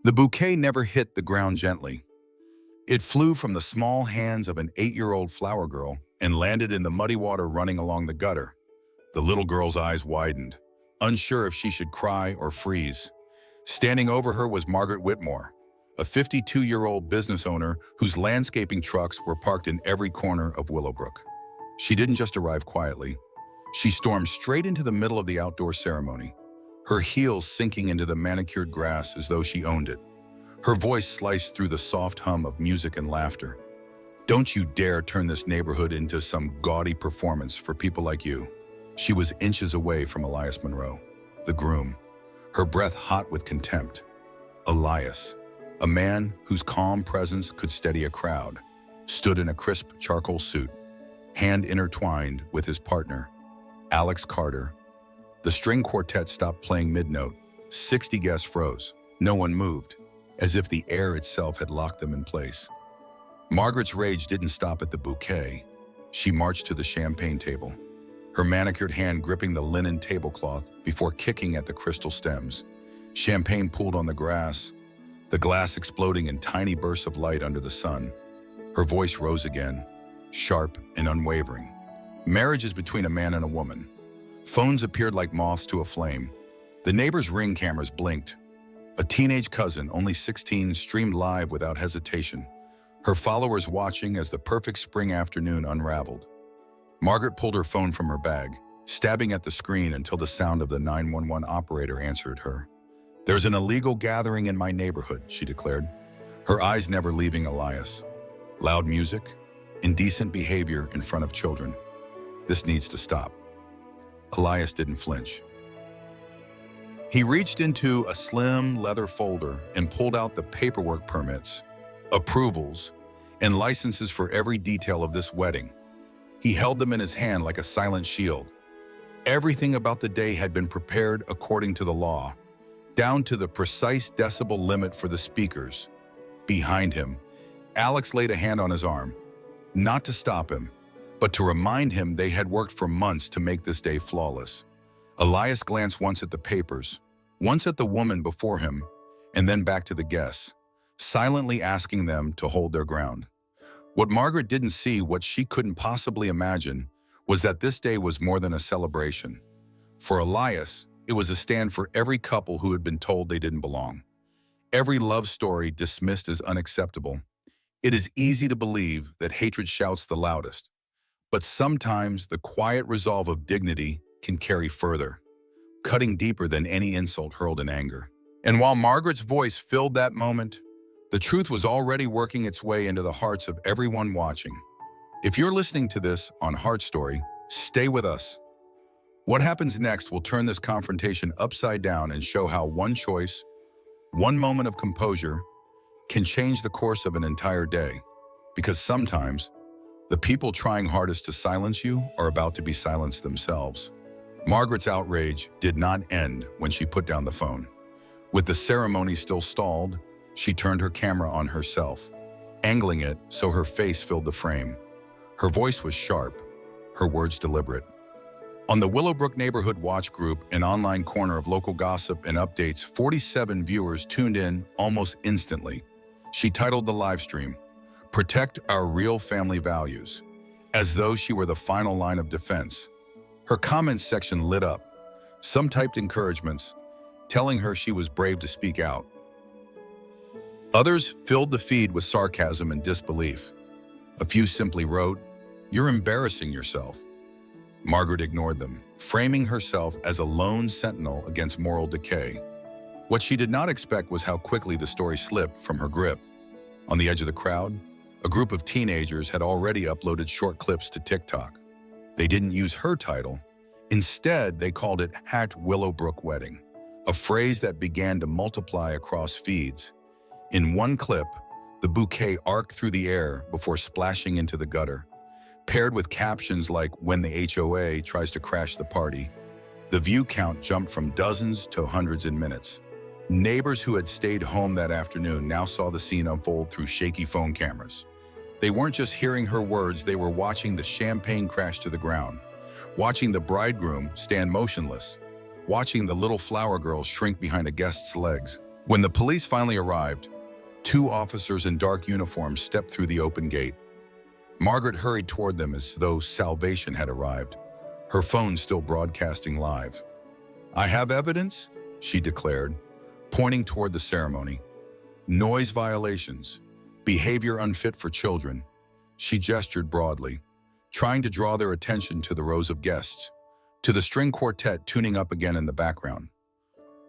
The bouquet never hit the ground gently. It flew from the small hands of an 8-year-old flower girl and landed in the muddy water running along the gutter. The little girl's eyes widened, unsure if she should cry or freeze. Standing over her was Margaret Whitmore, a 52-year-old business owner whose landscaping trucks were parked in every corner of Willowbrook. She didn't just arrive quietly. She stormed straight into the middle of the outdoor ceremony, her heels sinking into the manicured grass as though she owned it. Her voice sliced through the soft hum of music and laughter. "Don't you dare turn this neighborhood into some gaudy performance for people like you." She was inches away from Elias Monroe, the groom, her breath hot with contempt. Elias, a man whose calm presence could steady a crowd, stood in a crisp charcoal suit, hand intertwined with his partner, Alex Carter. The string quartet stopped playing mid-note. 60 guests froze. No one moved, as if the air itself had locked them in place. Margaret's rage didn't stop at the bouquet. She marched to the champagne table, her manicured hand gripping the linen tablecloth before kicking at the crystal stems. Champagne pooled on the grass, the glass exploding in tiny bursts of light under the sun. Her voice rose again, sharp and unwavering. Marriage is between a man and a woman. Phones appeared like moths to a flame. The neighbors' Ring cameras blinked. A teenage cousin, only 16, streamed live without hesitation, her followers watching as the perfect spring afternoon unraveled. Margaret pulled her phone from her bag, stabbing at the screen until the sound of the 911 operator answered her. "There's an illegal gathering in my neighborhood," she declared, her eyes never leaving Elias. "Loud music, indecent behavior in front of children. This needs to stop." Elias didn't flinch. He reached into a slim leather folder and pulled out the paperwork permits, approvals, and licenses for every detail of this wedding. He held them in his hand like a silent shield. Everything about the day had been prepared according to the law, down to the precise decibel limit for the speakers. Behind him, Alex laid a hand on his arm, not to stop him, but to remind him they had worked for months to make this day flawless. Elias glanced once at the papers, once at the woman before him, and then back to the guests, silently asking them to hold their ground. What Margaret didn't see, what she couldn't possibly imagine, was that this day was more than a celebration. For Elias, it was a stand for every couple who had been told they didn't belong. Every love story dismissed as unacceptable. It is easy to believe that hatred shouts the loudest, but sometimes the quiet resolve of dignity can carry further, cutting deeper than any insult hurled in anger. And while Margaret's voice filled that moment, the truth was already working its way into the hearts of everyone watching. If you're listening to this on Heart Story, stay with us. What happens next will turn this confrontation upside down and show how one choice, one moment of composure, can change the course of an entire day. Because sometimes, the people trying hardest to silence you are about to be silenced themselves. Margaret's outrage did not end when she put down the phone. With the ceremony still stalled, she turned her camera on herself, angling it so her face filled the frame. Her voice was sharp, her words deliberate. On the Willowbrook Neighborhood Watch Group, an online corner of local gossip and updates, 47 viewers tuned in almost instantly. She titled the live stream, "Protect Our Real Family Values," as though she were the final line of defense. Her comments section lit up. Some typed encouragements, telling her she was brave to speak out. Others filled the feed with sarcasm and disbelief. A few simply wrote, "You're embarrassing yourself." Margaret ignored them, framing herself as a lone sentinel against moral decay. What she did not expect was how quickly the story slipped from her grip. On the edge of the crowd, a group of teenagers had already uploaded short clips to TikTok. They didn't use her title. Instead, they called it #Willowbrook Wedding, a phrase that began to multiply across feeds. In one clip, the bouquet arced through the air before splashing into the gutter, paired with captions like "When the HOA tries to crash the party." The view count jumped from dozens to hundreds in minutes. Neighbors who had stayed home that afternoon now saw the scene unfold through shaky phone cameras. They weren't just hearing her words, they were watching the champagne crash to the ground, watching the bridegroom stand motionless, watching the little flower girl shrink behind a guest's legs. When the police finally arrived, two officers in dark uniforms stepped through the open gate. Margaret hurried toward them as though salvation had arrived, her phone still broadcasting live. "I have evidence," she declared, pointing toward the ceremony. "Noise violations, behavior unfit for children." She gestured broadly, trying to draw their attention to the rows of guests, to the string quartet tuning up again in the background.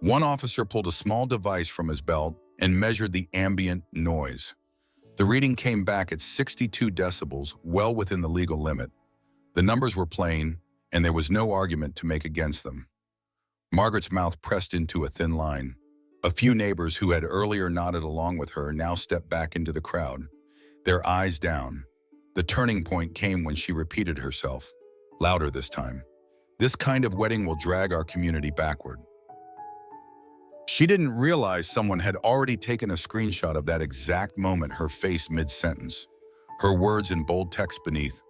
One officer pulled a small device from his belt and measured the ambient noise. The reading came back at 62 decibels, well within the legal limit. The numbers were plain, and there was no argument to make against them. Margaret's mouth pressed into a thin line. A few neighbors who had earlier nodded along with her now stepped back into the crowd, their eyes down. The turning point came when she repeated herself, louder this time. "This kind of wedding will drag our community backward." She didn't realize someone had already taken a screenshot of that exact moment, her face mid-sentence, her words in bold text beneath.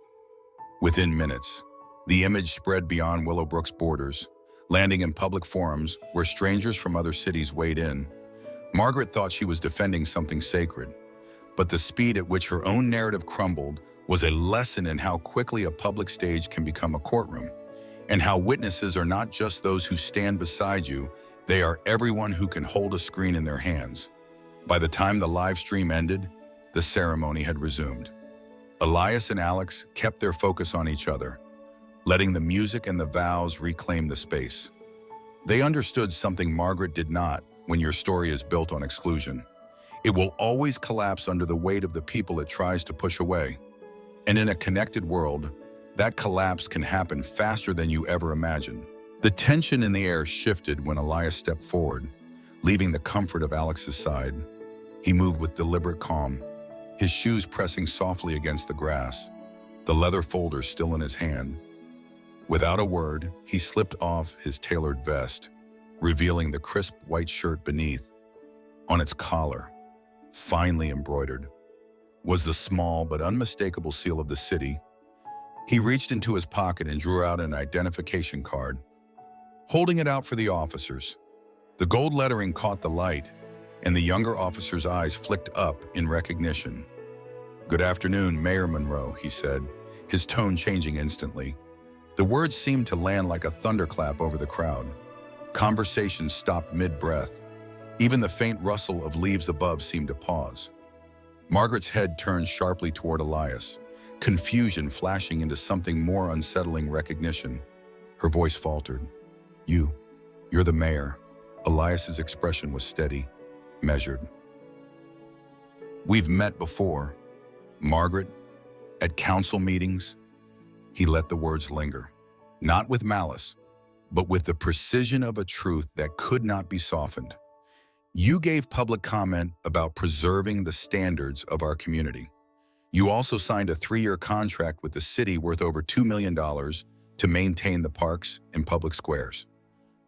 Within minutes, the image spread beyond Willowbrook's borders, landing in public forums where strangers from other cities weighed in. Margaret thought she was defending something sacred, but the speed at which her own narrative crumbled was a lesson in how quickly a public stage can become a courtroom, and how witnesses are not just those who stand beside you, they are everyone who can hold a screen in their hands. By the time the live stream ended, the ceremony had resumed. Elias and Alex kept their focus on each other, letting the music and the vows reclaim the space. They understood something Margaret did not. When your story is built on exclusion, it will always collapse under the weight of the people it tries to push away. And in a connected world, that collapse can happen faster than you ever imagined. The tension in the air shifted when Elias stepped forward, leaving the comfort of Alex's side. He moved with deliberate calm, his shoes pressing softly against the grass, the leather folder still in his hand. Without a word, he slipped off his tailored vest, revealing the crisp white shirt beneath. On its collar, finely embroidered, was the small but unmistakable seal of the city. He reached into his pocket and drew out an identification card, holding it out for the officers. The gold lettering caught the light, and the younger officer's eyes flicked up in recognition. "Good afternoon, Mayor Monroe," he said, his tone changing instantly. The words seemed to land like a thunderclap over the crowd. Conversations stopped mid-breath. Even the faint rustle of leaves above seemed to pause. Margaret's head turned sharply toward Elias, confusion flashing into something more unsettling: recognition. Her voice faltered. You're the mayor." Elias's expression was steady, measured. "We've met before, Margaret, at council meetings." He let the words linger, not with malice, but with the precision of a truth that could not be softened. "You gave public comment about preserving the standards of our community. You also signed a 3-year contract with the city worth over $2 million to maintain the parks and public squares."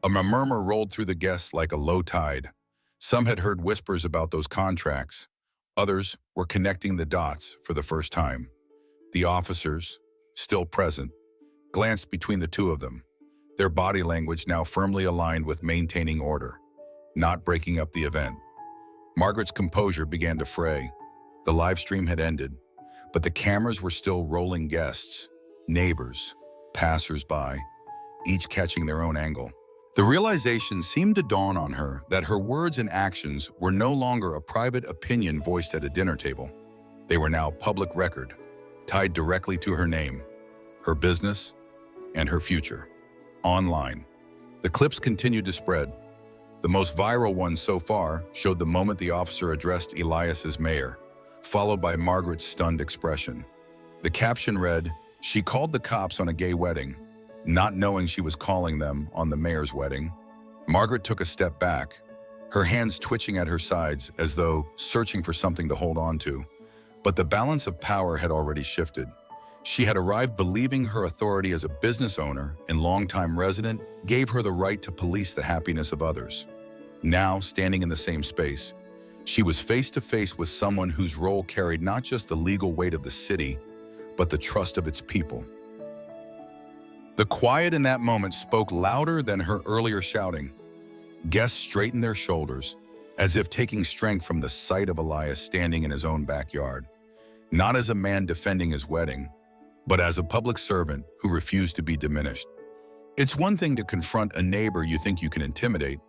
A murmur rolled through the guests like a low tide. Some had heard whispers about those contracts. Others were connecting the dots for the first time. The officers, still present, glanced between the two of them, their body language now firmly aligned with maintaining order, not breaking up the event. Margaret's composure began to fray. The live stream had ended, but the cameras were still rolling guests, neighbors, passers-by, each catching their own angle. The realization seemed to dawn on her that her words and actions were no longer a private opinion voiced at a dinner table. They were now public record, tied directly to her name, her business, and her future. Online, the clips continued to spread. The most viral one so far showed the moment the officer addressed Elias as mayor, followed by Margaret's stunned expression. The caption read, "She called the cops on a gay wedding, not knowing she was calling them on the mayor's wedding." Margaret took a step back, her hands twitching at her sides as though searching for something to hold on to. But the balance of power had already shifted. She had arrived believing her authority as a business owner and longtime resident gave her the right to police the happiness of others. Now, standing in the same space, she was face to face with someone whose role carried not just the legal weight of the city, but the trust of its people. The quiet in that moment spoke louder than her earlier shouting. Guests straightened their shoulders as if taking strength from the sight of Elias standing in his own backyard, not as a man defending his wedding, but as a public servant who refused to be diminished. It's one thing to confront a neighbor you think you can intimidate.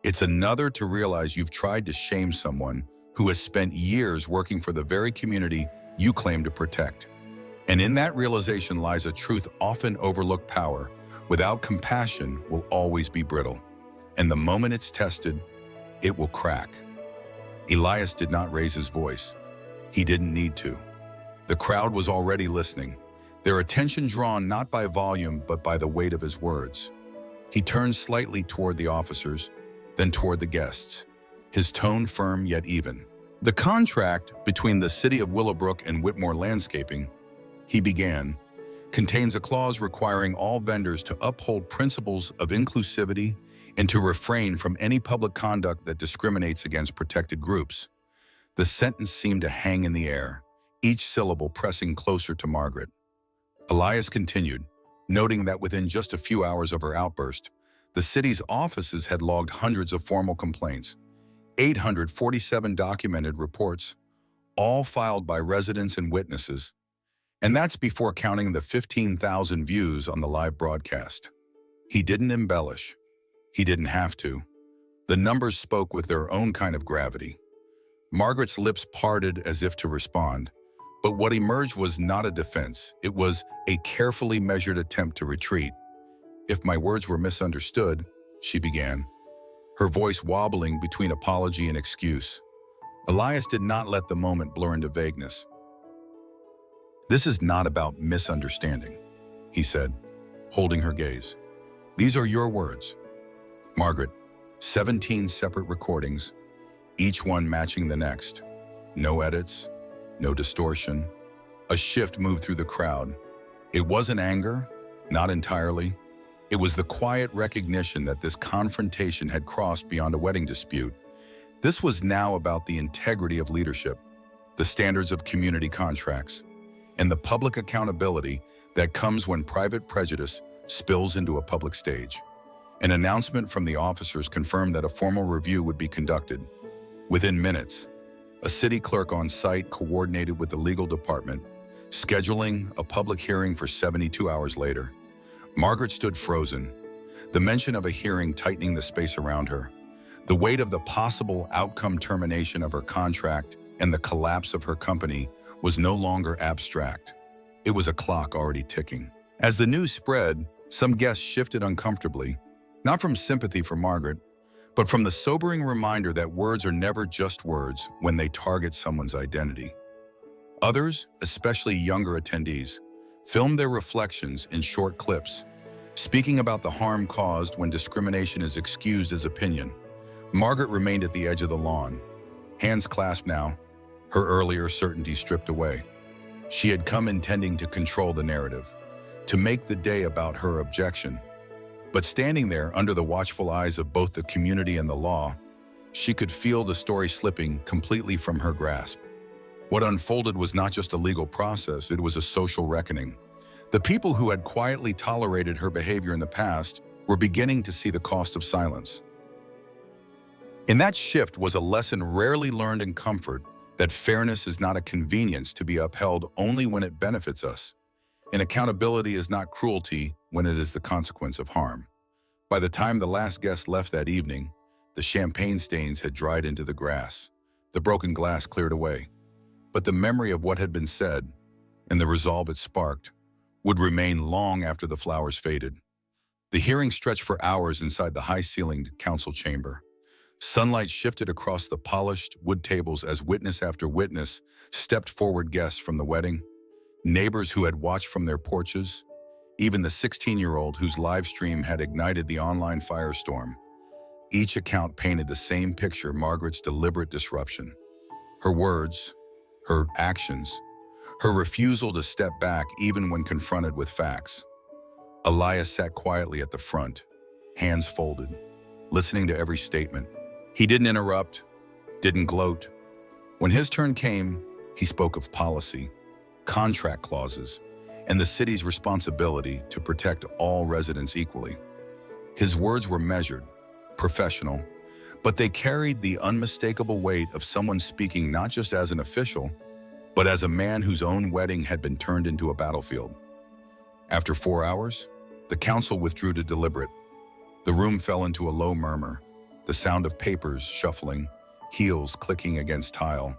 It's another to realize you've tried to shame someone who has spent years working for the very community you claim to protect. And in that realization lies a truth often overlooked: power without compassion will always be brittle. And the moment it's tested, it will crack. Elias did not raise his voice. He didn't need to. The crowd was already listening, their attention drawn not by volume but by the weight of his words. He turned slightly toward the officers, then toward the guests, his tone firm yet even. The contract between the city of Willowbrook and Whitmore Landscaping, he began, contains a clause requiring all vendors to uphold principles of inclusivity and to refrain from any public conduct that discriminates against protected groups. The sentence seemed to hang in the air, each syllable pressing closer to Margaret. Elias continued, noting that within just a few hours of her outburst, the city's offices had logged hundreds of formal complaints, 847 documented reports, all filed by residents and witnesses. And that's before counting the 15,000 views on the live broadcast. He didn't embellish. He didn't have to. The numbers spoke with their own kind of gravity. Margaret's lips parted as if to respond, but what emerged was not a defense. It was a carefully measured attempt to retreat. "If my words were misunderstood," she began, her voice wobbling between apology and excuse. Elias did not let the moment blur into vagueness. "This is not about misunderstanding," he said, holding her gaze. "These are your words. Margaret, 17 separate recordings, each one matching the next. No edits, no distortion." A shift moved through the crowd. It wasn't anger, not entirely. It was the quiet recognition that this confrontation had crossed beyond a wedding dispute. This was now about the integrity of leadership, the standards of community contracts, and the public accountability that comes when private prejudice spills into a public stage. An announcement from the officers confirmed that a formal review would be conducted. Within minutes, a city clerk on site coordinated with the legal department, scheduling a public hearing for 72 hours later. Margaret stood frozen, the mention of a hearing tightening the space around her. The weight of the possible outcome termination of her contract and the collapse of her company was no longer abstract. It was a clock already ticking. As the news spread, some guests shifted uncomfortably, not from sympathy for Margaret, but from the sobering reminder that words are never just words when they target someone's identity. Others, especially younger attendees, filmed their reflections in short clips, speaking about the harm caused when discrimination is excused as opinion. Margaret remained at the edge of the lawn, hands clasped now, her earlier certainty stripped away. She had come intending to control the narrative, to make the day about her objection. But standing there under the watchful eyes of both the community and the law, she could feel the story slipping completely from her grasp. What unfolded was not just a legal process, it was a social reckoning. The people who had quietly tolerated her behavior in the past were beginning to see the cost of silence. In that shift was a lesson rarely learned in comfort, that fairness is not a convenience to be upheld only when it benefits us, and accountability is not cruelty when it is the consequence of harm. By the time the last guest left that evening, the champagne stains had dried into the grass, the broken glass cleared away. But the memory of what had been said, and the resolve it sparked, would remain long after the flowers faded. The hearing stretched for hours inside the high-ceilinged council chamber. Sunlight shifted across the polished wood tables as witness after witness stepped forward, guests from the wedding, neighbors who had watched from their porches, even the 16-year-old whose live stream had ignited the online firestorm. Each account painted the same picture: Margaret's deliberate disruption. Her words, her actions, her refusal to step back even when confronted with facts. Elias sat quietly at the front, hands folded, listening to every statement. He didn't interrupt, didn't gloat. When his turn came, he spoke of policy, contract clauses, and the city's responsibility to protect all residents equally. His words were measured, professional, but they carried the unmistakable weight of someone speaking not just as an official, but as a man whose own wedding had been turned into a battlefield. After 4 hours, the council withdrew to deliberate. The room fell into a low murmur, the sound of papers shuffling, heels clicking against tile.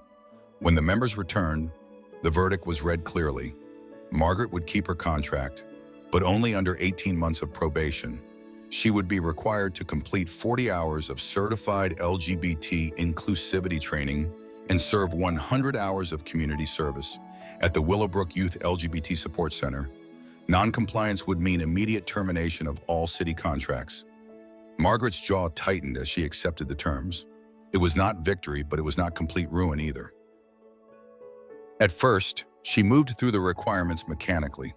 When the members returned, the verdict was read clearly. Margaret would keep her contract, but only under 18 months of probation. She would be required to complete 40 hours of certified LGBT inclusivity training and serve 100 hours of community service at the Willowbrook Youth LGBT Support Center. Non-compliance would mean immediate termination of all city contracts. Margaret's jaw tightened as she accepted the terms. It was not victory, but it was not complete ruin either. At first, she moved through the requirements mechanically.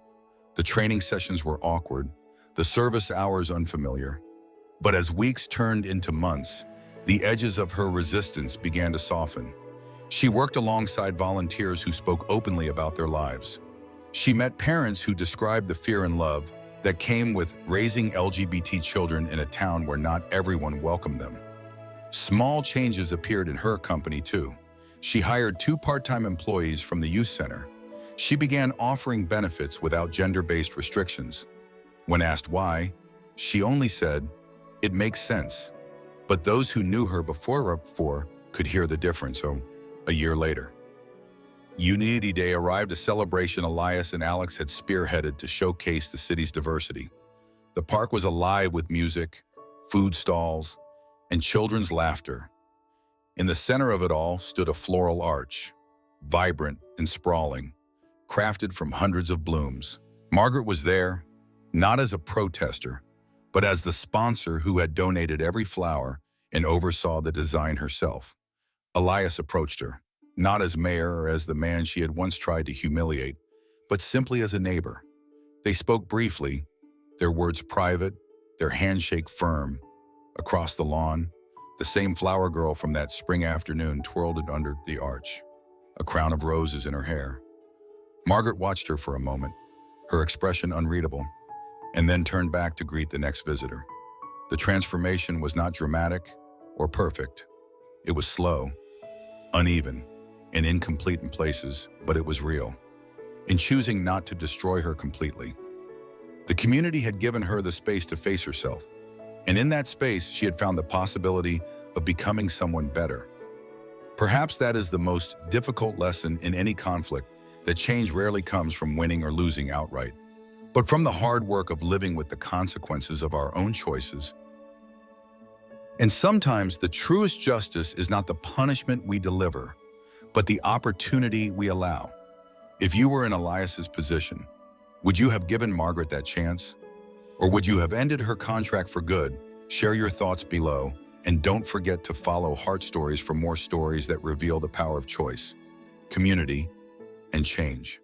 The training sessions were awkward, the service hours unfamiliar. But as weeks turned into months, the edges of her resistance began to soften. She worked alongside volunteers who spoke openly about their lives. She met parents who described the fear and love that came with raising LGBT children in a town where not everyone welcomed them. Small changes appeared in her company too. She hired 2 part-time employees from the youth center. She began offering benefits without gender-based restrictions. When asked why, she only said, "It makes sense." But those who knew her before could hear the difference. A year later, Unity Day arrived, a celebration Elias and Alex had spearheaded to showcase the city's diversity. The park was alive with music, food stalls, and children's laughter. In the center of it all stood a floral arch, vibrant and sprawling, crafted from hundreds of blooms. Margaret was there, not as a protester, but as the sponsor who had donated every flower and oversaw the design herself. Elias approached her, not as mayor or as the man she had once tried to humiliate, but simply as a neighbor. They spoke briefly, their words private, their handshake firm. Across the lawn, the same flower girl from that spring afternoon twirled it under the arch, a crown of roses in her hair. Margaret watched her for a moment, her expression unreadable, and then turned back to greet the next visitor. The transformation was not dramatic or perfect. It was slow, uneven, and incomplete in places, but it was real. In choosing not to destroy her completely, the community had given her the space to face herself, and in that space, she had found the possibility of becoming someone better. Perhaps that is the most difficult lesson in any conflict, that change rarely comes from winning or losing outright, but from the hard work of living with the consequences of our own choices. And sometimes the truest justice is not the punishment we deliver, but the opportunity we allow. If you were in Elias's position, would you have given Margaret that chance? Or would you have ended her contract for good? Share your thoughts below, and don't forget to follow Heart Stories for more stories that reveal the power of choice, community, and change.